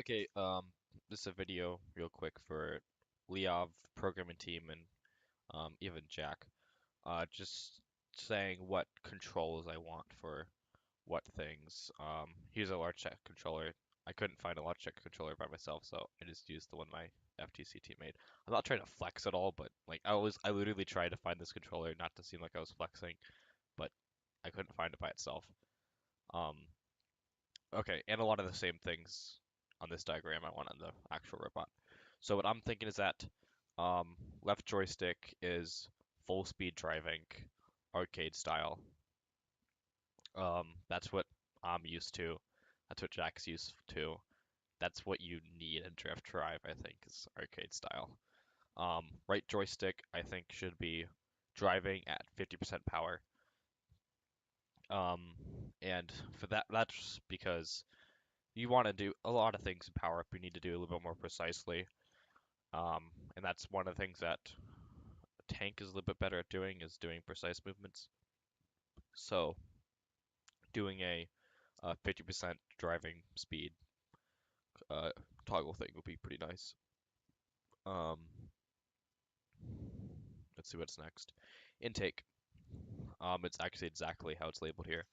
Okay, this is a video real quick for Leov programming team and even Jack. Just saying what controls I want for what things. Here's a Logitech controller. I couldn't find a Logitech controller by myself, so I just used the one my FTC team made. I'm not trying to flex at all, but like I literally tried to find this controller not to seem like I was flexing, but I couldn't find it by itself. Um, Okay, and a lot of the same things on this diagram I want on the actual robot. So what I'm thinking is that left joystick is full speed driving, arcade style. That's what I'm used to. That's what Jack's used to. That's what you need in Drift Drive, I think, is arcade style. Right joystick, I think, should be driving at 50% power. Um, and for that's because you want to do a lot of things in Power Up. You need to do a little bit more precisely. And that's one of the things that Tank is a little bit better at doing is doing precise movements. So doing a 50% driving speed uh, toggle thing would be pretty nice. Um, let's see what's next. Intake. It's actually exactly how it's labeled here.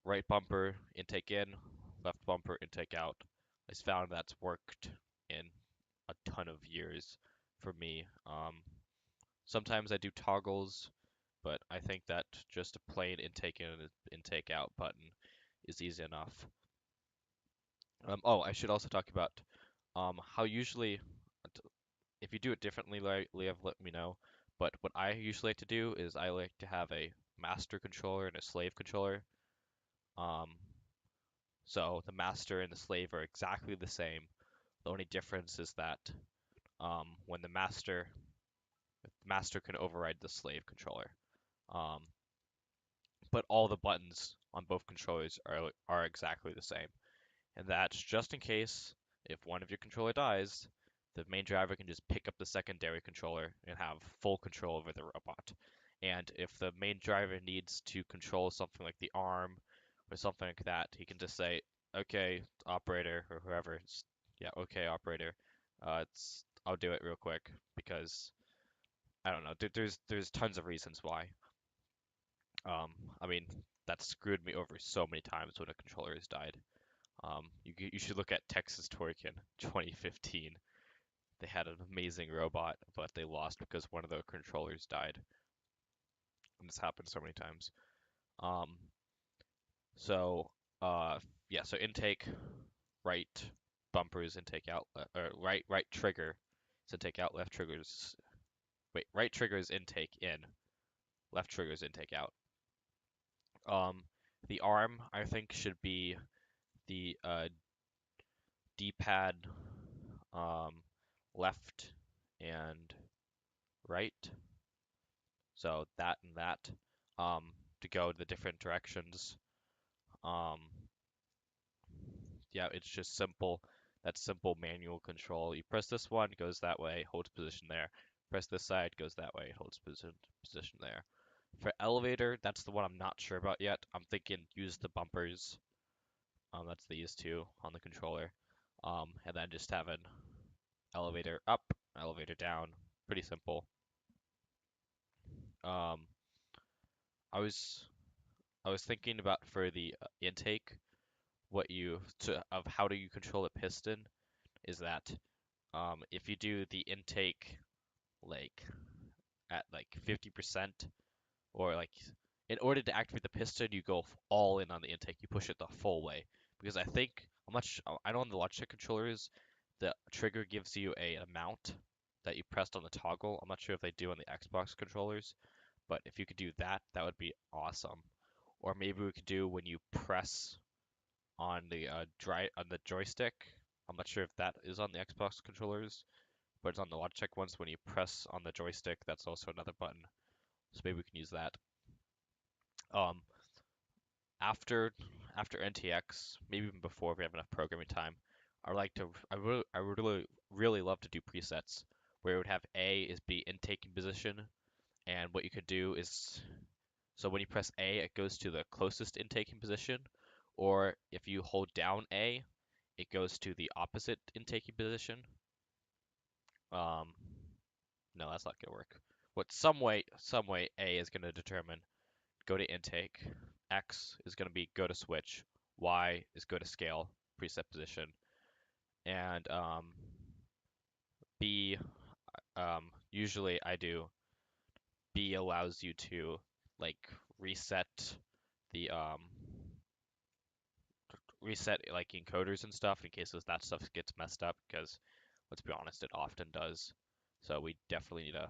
Right bumper, intake in, left bumper, intake out. I found that's worked in a ton of years for me. Sometimes I do toggles, but I think that just a plain intake in and intake out button is easy enough. Oh, I should also talk about how usually, if you do it differently, Leah, let me know. But what I usually like to do is I like to have a master controller and a slave controller. Um, so the master and the slave are exactly the same. The only difference is that when the master can override the slave controller. Um, but all the buttons on both controllers are exactly the same. And that's just in case if one of your controller dies, the main driver can just pick up the secondary controller and have full control over the robot. And if the main driver needs to control something like the arm or something like that, he can just say, "Okay, operator," or whoever. Yeah, "Okay, operator. I'll do it real quick," because I don't know. There's tons of reasons why. Um, I mean, that screwed me over so many times when a controller has died. You should look at Texas Torque in 2015. They had an amazing robot, but they lost because one of the controllers died. And this happened so many times. Um, so uh, yeah, so intake, right bumpers, intake out, or right trigger is intake out, left triggers. Wait, right trigger is intake in, left trigger is intake out. The arm I think should be the D-pad, um, left and right. So that and that, to go the different directions. Um, yeah, it's just simple. That's simple manual control. You press this one, goes that way, holds position there. Press this side, goes that way, holds position there. For elevator, that's the one I'm not sure about yet. I'm thinking use the bumpers. That's these two on the controller. And then just have an elevator up, elevator down. Pretty simple. Um, I was I was thinking about for the intake, what you to of how do you control a piston is that if you do the intake like at like 50% or like in order to activate the piston, you go all in on the intake. You push it the full way because I think how much I know on the Logitech controllers, the trigger gives you a amount that you pressed on the toggle. I'm not sure if they do on the Xbox controllers, but if you could do that, that would be awesome. Or maybe we could do when you press on the on the joystick. I'm not sure if that is on the Xbox controllers, but it's on the Logitech ones. When you press on the joystick, that's also another button. So maybe we can use that. Um, after after NTX, maybe even before if we have enough programming time, I would really love to do presets where it would have A is be intake position, and what you could do is so when you press A, it goes to the closest intaking position, or if you hold down A, it goes to the opposite intaking position. Um, no, that's not gonna work. What some way A is gonna determine go to intake, X is gonna be go to switch, Y is go to scale preset position, and B usually I do B allows you to like reset the reset like encoders and stuff in case that stuff gets messed up because let's be honest, it often does. So we definitely need a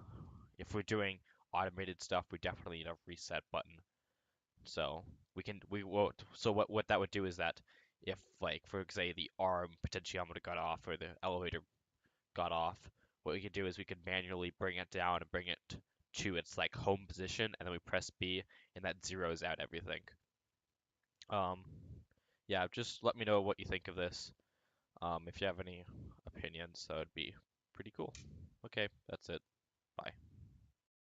if we're doing automated stuff, we definitely need a reset button. So we won't so what that would do is that if like for say the arm potentiometer got off or the elevator got off, what we could do is we could manually bring it down and bring it to its like home position and then we press B and that zeroes out everything. Um, yeah, just let me know what you think of this. If you have any opinions, that would be pretty cool. Okay, that's it.